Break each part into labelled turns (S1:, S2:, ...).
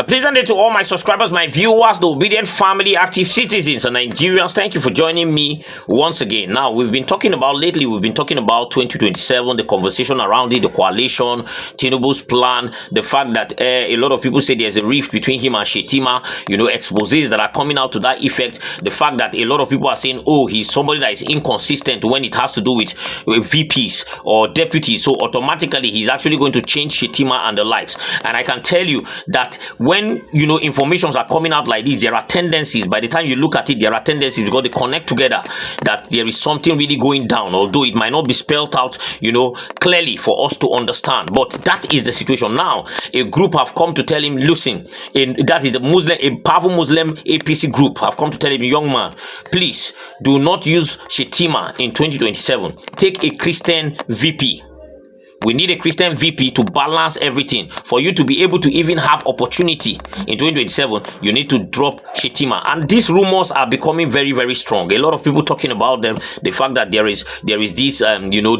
S1: Pleasant day to all my subscribers, my viewers, the obedient family, active citizens, and Nigerians. Thank you for joining me once again. Now, we've been talking about 2027, the conversation around it, the coalition, Tinubu's plan, the fact that a lot of people say there's a rift between him and Shetima, exposés that are coming out to that effect. The fact that a lot of people are saying, oh, he's somebody that is inconsistent when it has to do with VPs or deputies. So automatically, he's actually going to change Shetima and the likes. And I can tell you that when informations are coming out like this, there are tendencies. By the time you look at it, there are tendencies because they connect together that there is something really going down, although it might not be spelled out clearly for us to understand. But that is the situation. Now a group have come to tell him, listen, that is a powerful Muslim APC group have come to tell him, young man, please do not use Shetima in 2027. Take a Christian VP. We need a Christian VP to balance everything. For you to be able to even have opportunity in 2027, you need to drop Shetima. And these rumors are becoming very, very strong. A lot of people talking about them. The fact that there is this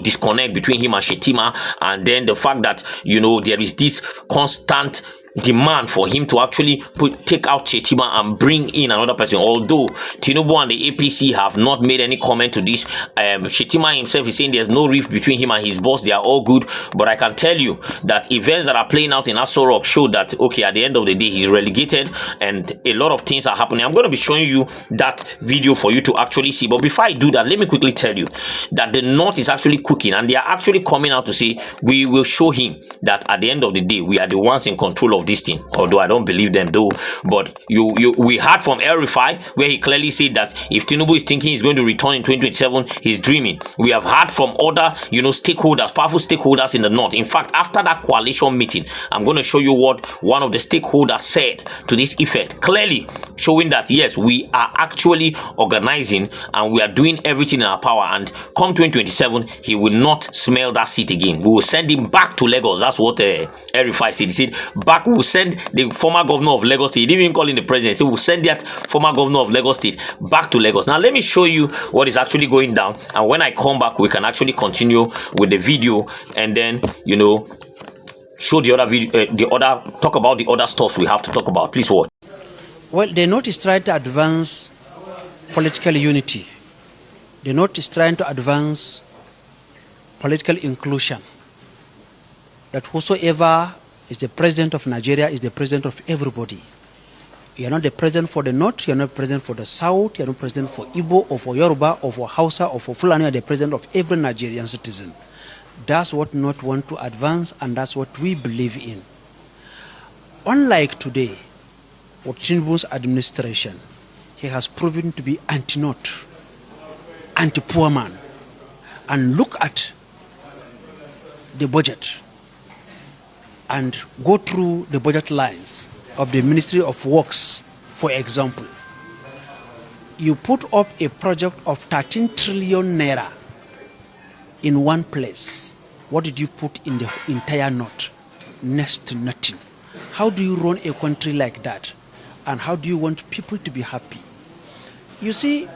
S1: disconnect between him and Shetima, and then the fact that there is this constant demand for him to actually take out Shetima and bring in another person. Although Tinubu and the APC have not made any comment to this, Shetima himself is saying there's no rift between him and his boss. They are all good. But I can tell you that events that are playing out in Aso Rock show that, okay, at the end of the day, he's relegated and a lot of things are happening. I'm going to be showing you that video for you to actually see. But before I do that, let me quickly tell you that the North is actually cooking, and they are actually coming out to say, we will show him that at the end of the day, we are the ones in control of this thing. Although I don't believe them though, but we heard from El Rufai where he clearly said that if Tinubu is thinking he's going to return in 2027, he's dreaming. We have heard from other stakeholders, powerful stakeholders in the North. In fact, after that coalition meeting, I'm going to show you what one of the stakeholders said to this effect, clearly showing that yes, we are actually organizing and we are doing everything in our power, and come 2027 he will not smell that seat again. We will send him back to Lagos. That's what El Rufai said. He said back, we will send the former governor of Lagos State. He didn't even call in the president. So we'll send that former governor of Lagos State back to Lagos. Now let me show you what is actually going down, and when I come back we can actually continue with the video and then show the other video, talk about the other stuff we have to talk about. Please watch.
S2: Well, the North is trying to advance political unity. The North is trying to advance political inclusion. That whosoever is the president of Nigeria is the president of everybody. You are not the president for the North, you are not president for the South, you are not president for Igbo or for Yoruba or for Hausa or for Fulani. You are the president of every Nigerian citizen. That's what North want to advance, and that's what we believe in. Unlike today, with Tinubu's administration, he has proven to be anti-North, anti-poor man. And look at the budget and go through the budget lines of the Ministry of Works, for example. You put up a project of 13 trillion naira in one place. What did you put in the entire North? Next to nothing. How do you run a country like that? And how do you want people to be happy? You see,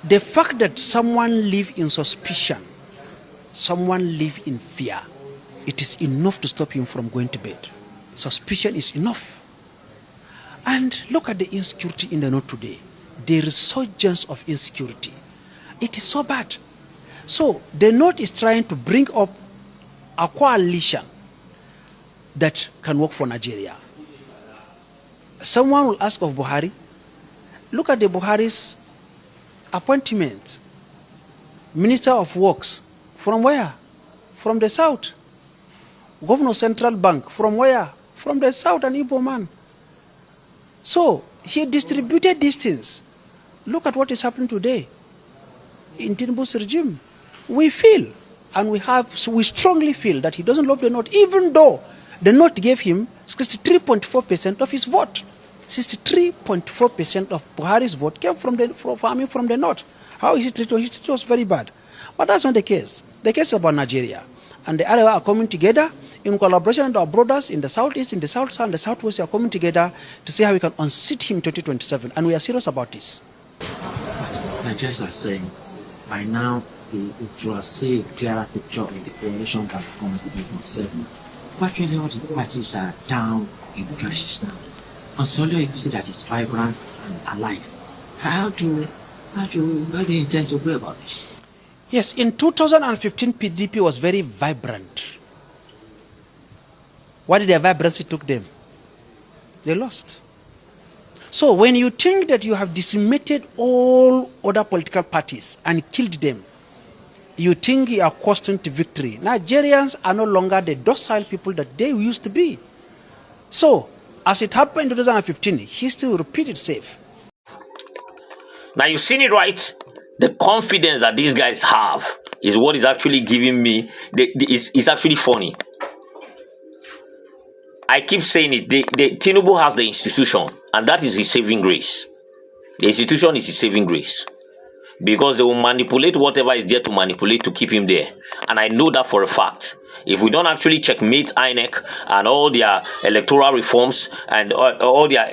S2: the fact that someone lives in suspicion, someone lives in fear, it is enough to stop him from going to bed. Suspicion is enough. And look at the insecurity in the North today. The resurgence of insecurity. It is so bad. So the North is trying to bring up a coalition that can work for Nigeria. Someone will ask of Buhari, look at the Buhari's appointment. Minister of Works, from where? From the South. Governor Central Bank, from where? From the South, and Igbo man. So he distributed these things. Look at what is happening today in Tinubu's regime. We feel, and we strongly feel that he doesn't love the North, even though the North gave him 63.4% of his vote. 63.4% of Buhari's vote came from the North. How is it treated? It was very bad. But that's not the case. The case is about Nigeria. And the Arewa are coming together in collaboration with our brothers in the Southeast, in the South, and the Southwest. We are coming together to see how we can unseat him in 2027. And we are serious about this.
S3: Nigerians are saying, by now, it will see a clearer picture of the coalition that comes to 2027. virtually all the parties are down in crashes now. On Solo, you see that it's vibrant and alive. How do you intend to go about this?
S2: Yes, in 2015, PDP was very vibrant. Why did their vibrancy took them? They lost. So when you think that you have decimated all other political parties and killed them, you think you are costing to victory. Nigerians are no longer the docile people that they used to be. So, as it happened in 2015, history will repeat itself.
S1: Now you've seen it, right? The confidence that these guys have is what is actually giving me. It's actually funny. I keep saying it. Tinubu has the institution, and that is his saving grace. The institution is his saving grace. Because they will manipulate whatever is there to manipulate to keep him there. And I know that for a fact. If we don't actually checkmate INEC and all their electoral reforms and all their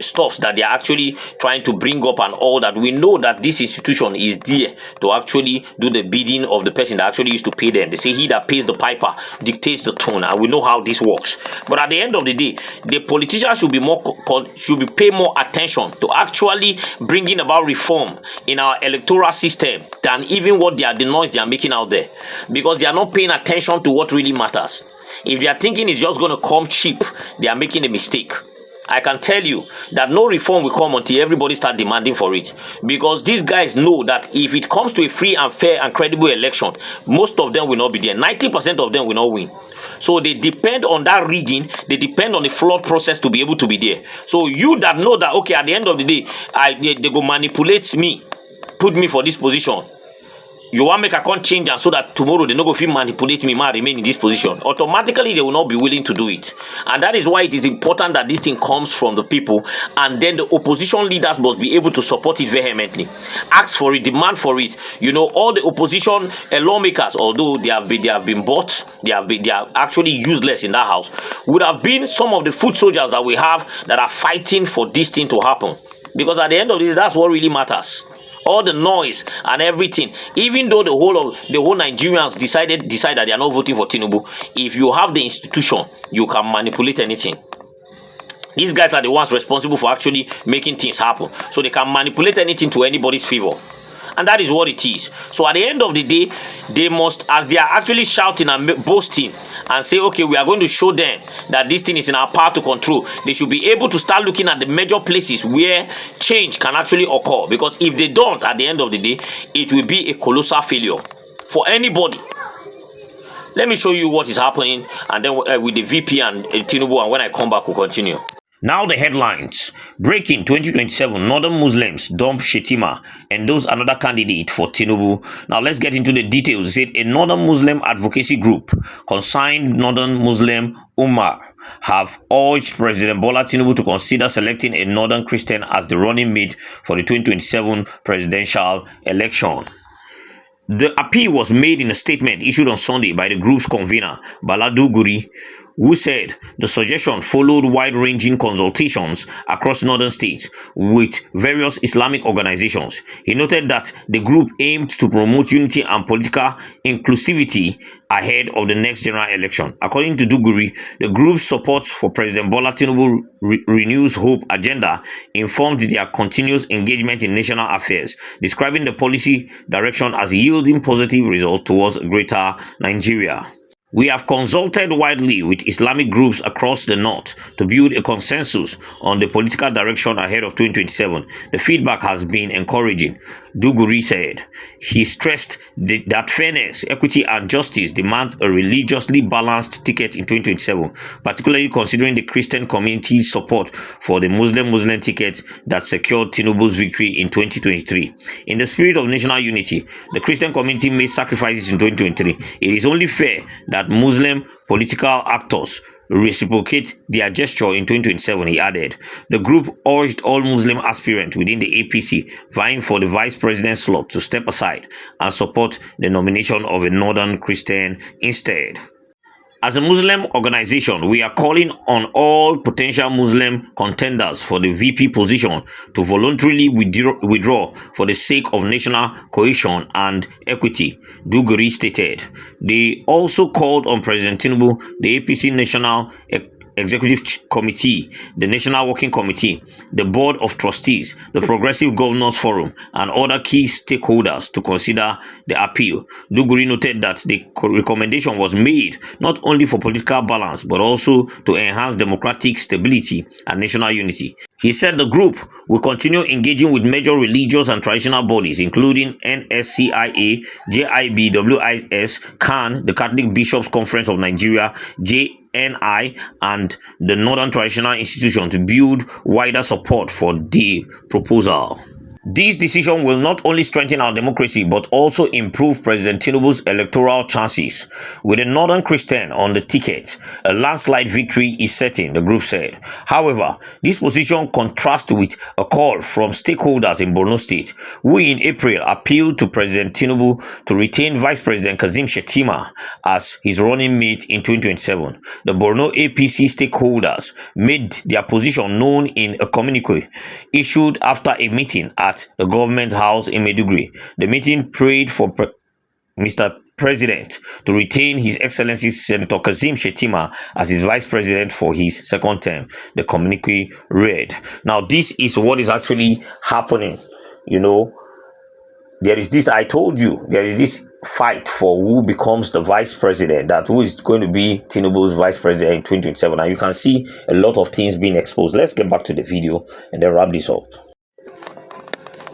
S1: stuffs that they are actually trying to bring up and all that, we know that this institution is there to actually do the bidding of the person that actually used to pay them. They say he that pays the piper dictates the tone, and we know how this works. But at the end of the day, the politicians should be pay more attention to actually bringing about reform in our electoral system than even the noise they are making out there, because they are not paying attention to what really matters. If they are thinking it's just going to come cheap, they are making a mistake. I can tell you that no reform will come until everybody start demanding for it, because these guys know that if it comes to a free and fair and credible election, most of them will not be there. 90% of them will not win. So they depend on that rigging. They depend on the flawed process to be able to be there. So you that know that, okay, at the end of the day, they go manipulate me, put me for this position. You want make a con change, and so that tomorrow they no go feel manipulate me, man, remain in this position. Automatically they will not be willing to do it. And that is why it is important that this thing comes from the people, and then the opposition leaders must be able to support it vehemently. Ask for it, demand for it. You know, all the opposition lawmakers, although they have been bought, they are actually useless in that house, would have been some of the foot soldiers that we have that are fighting for this thing to happen. Because at the end of the day, that's what really matters. All the noise and everything, even though the whole Nigerians decide that they are not voting for Tinubu, if you have the institution, you can manipulate anything. These guys are the ones responsible for actually making things happen, so they can manipulate anything to anybody's favor. And that is what it is. So at the end of the day, they must, as they are actually shouting and boasting and say, okay, we are going to show them that this thing is in our power to control, they should be able to start looking at the major places where change can actually occur. Because if they don't, at the end of the day, it will be a colossal failure for anybody. Let me show you what is happening, and then with the VP and Tinubu, and when I come back, we'll continue. Now the headlines. Breaking 2027, Northern Muslims dump Shetima, endorse another candidate for Tinubu. Now let's get into the details. It said a Northern Muslim advocacy group, consigned Northern Muslim Ummah, have urged President Bola Tinubu to consider selecting a Northern Christian as the running mate for the 2027 presidential election. The appeal was made in a statement issued on Sunday by the group's convener, Baladu Guri, who said the suggestion followed wide-ranging consultations across northern states with various Islamic organizations. He noted that the group aimed to promote unity and political inclusivity ahead of the next general election. According to Duguri, the group's support for President Bola Tinubu Renews Hope agenda informed their continuous engagement in national affairs, describing the policy direction as yielding positive results towards greater Nigeria. We have consulted widely with Islamic groups across the north to build a consensus on the political direction ahead of 2027. The feedback has been encouraging, Duguri said. He stressed that fairness, equity, and justice demands a religiously balanced ticket in 2027, particularly considering the Christian community's support for the Muslim ticket that secured Tinubu's victory in 2023. In the spirit of national unity, the Christian community made sacrifices in 2023. It is only fair that Muslim political actors reciprocate their gesture in 2027, he added. The group urged all Muslim aspirants within the APC vying for the vice president slot to step aside and support the nomination of a northern Christian instead. As a Muslim organization, we are calling on all potential Muslim contenders for the VP position to voluntarily withdraw for the sake of national cohesion and equity, Duguri stated. They also called on President Tinubu, the APC National Executive Committee, the National Working Committee, the Board of Trustees, the Progressive Governors Forum, and other key stakeholders to consider the appeal. Duguri noted that the recommendation was made not only for political balance but also to enhance democratic stability and national unity. He said the group will continue engaging with major religious and traditional bodies, including NSCIA, JIBWIS, CAN, the Catholic Bishops' Conference of Nigeria, JNI, and the Northern Traditional Institution to build wider support for the proposal. This decision will not only strengthen our democracy but also improve President Tinubu's electoral chances. With a Northern Christian on the ticket, a landslide victory is certain, the group said. However, this position contrasts with a call from stakeholders in Borno State, who in April appealed to President Tinubu to retain Vice President Kazim Shettima as his running mate in 2027. The Borno APC stakeholders made their position known in a communique issued after a meeting at the government house in Maiduguri. The meeting prayed for Mr. President to retain His Excellency Senator Kazim Shettima as his vice president for his second term, the communique read. Now, this is what is actually happening. You know, there is this, I told you, there is this fight for who becomes the vice president, that who is going to be Tinubu's vice president in 2027. And you can see a lot of things being exposed. Let's get back to the video and then wrap this up.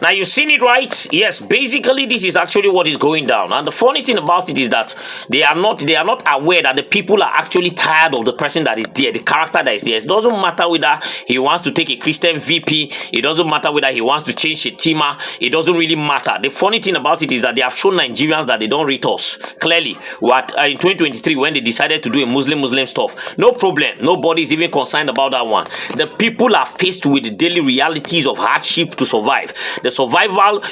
S1: Now, you've seen it, right? Yes, basically this is actually what is going down. And the funny thing about it is that they are not aware that the people are actually tired of the person that is there, the character that is there. It doesn't matter whether he wants to take a Christian VP. It doesn't matter whether he wants to change Shettima. It doesn't really matter. The funny thing about it is that they have shown Nigerians that they don't rate us. Clearly, what in 2023 when they decided to do a Muslim stuff, no problem. Nobody is even concerned about that one. The people are faced with the daily realities of hardship to survive. The survival,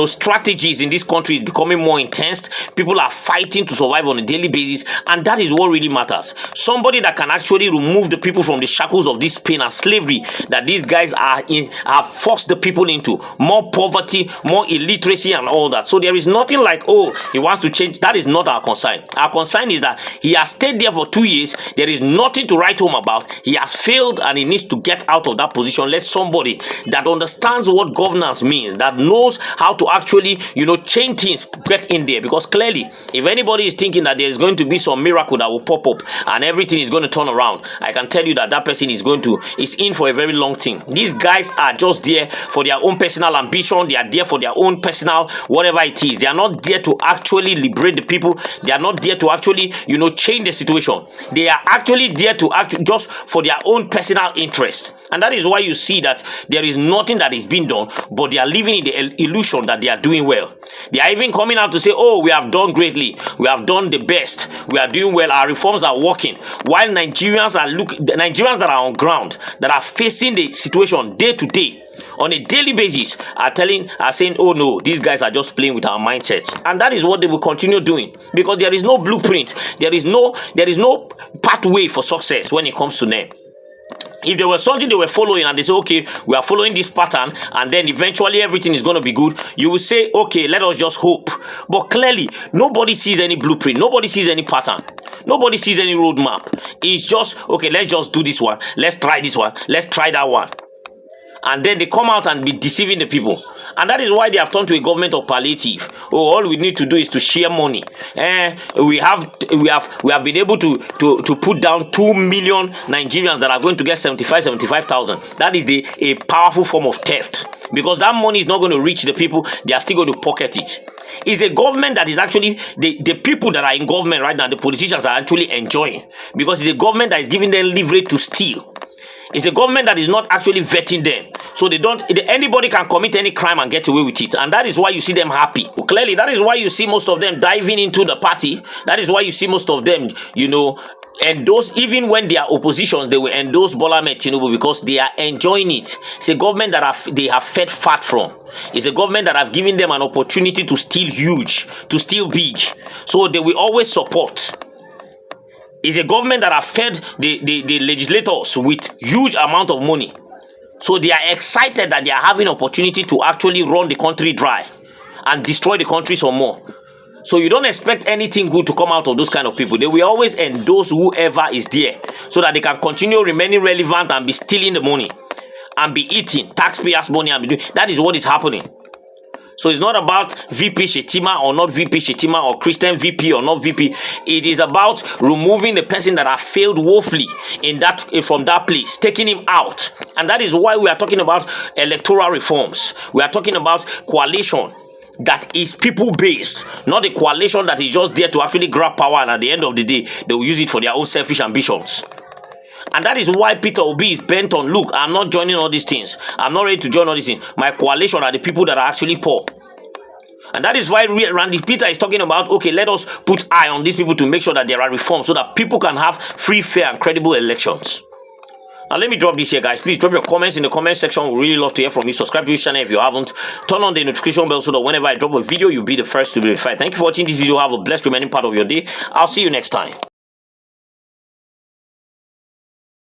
S1: strategies in this country is becoming more intense. People are fighting to survive on a daily basis, and that is what really matters. Somebody that can actually remove the people from the shackles of this pain and slavery that these guys have forced the people into, more poverty, more illiteracy, and all that. So there is nothing like, oh, he wants to change. That is not our concern. Our concern is that he has stayed there for 2 years. There is nothing to write home about. He has failed, and he needs to get out of that position. Let somebody that understands what governance means, that knows how to actually, change things, get in there. Because clearly, if anybody is thinking that there is going to be some miracle that will pop up and everything is going to turn around, I can tell you that that person is in for a very long thing. These guys are just there for their own personal ambition. They are there for their own personal whatever it is. They are not there to actually liberate the people. They are not there to actually, change the situation. They are actually there to just for their own personal interest. And that is why you see that there is nothing that is being done, but they are living in the illusion that they are doing well. They are even coming out to say, oh, we have done greatly, we have done the best, we are doing well, our reforms are working, while Nigerians that are on ground, that are facing the situation day to day on a daily basis, are saying, oh no, these guys are just playing with our mindsets. And that is what they will continue doing, because there is no blueprint, there is no pathway for success when it comes to them. If there was something they were following and they say, okay, we are following this pattern and then eventually everything is going to be good, you will say, okay, let us just hope. But clearly, nobody sees any blueprint. Nobody sees any pattern. Nobody sees any roadmap. It's just, okay, let's just do this one. Let's try this one. Let's try that one. And then they come out and be deceiving the people. And that is why they have turned to a government of palliative. Oh, all we need to do is to share money. We have been able to put down 2 million Nigerians that are going to get 75,000. That is a powerful form of theft, because that money is not going to reach the people. They are still going to pocket it. It's a government that is actually the people that are in government right now, the politicians are actually enjoying, because it's a government that is giving them leverage to steal. It's a government that is not actually vetting them. So anybody can commit any crime and get away with it. And that is why you see them happy. Well, clearly, that is why you see most of them diving into the party. That is why you see most of them, endorse, even when they are opposition, they will endorse Bola Ahmed Tinubu, because they are enjoying it. It's a government that they have fed fat from. It's a government that have given them an opportunity to steal huge, to steal big. So they will always support. It's a government that have fed the legislators with huge amount of money. So they are excited that they are having opportunity to actually run the country dry and destroy the country some more. So you don't expect anything good to come out of those kind of people. They will always endorse whoever is there so that they can continue remaining relevant and be stealing the money and be eating taxpayers' money and be doing. That is what is happening. So it's not about VP Shetima or not VP Shetima or Christian VP or not VP. It is about removing the person that has failed woefully from that place, taking him out. And that is why we are talking about electoral reforms. We are talking about coalition that is people-based, not a coalition that is just there to actually grab power, and at the end of the day, they will use it for their own selfish ambitions. And that is why Peter Obi is bent on, look, I'm not joining all these things. I'm not ready to join all these things. My coalition are the people that are actually poor. And that is why Randy Peter is talking about, okay, let us put eye on these people to make sure that there are reforms so that people can have free, fair, and credible elections. Now, let me drop this here, guys. Please drop your comments in the comment section. We really love to hear from you. Subscribe to this channel if you haven't. Turn on the notification bell so that whenever I drop a video, you'll be the first to be notified. Thank you for watching this video. Have a blessed remaining part of your day. I'll see you next time.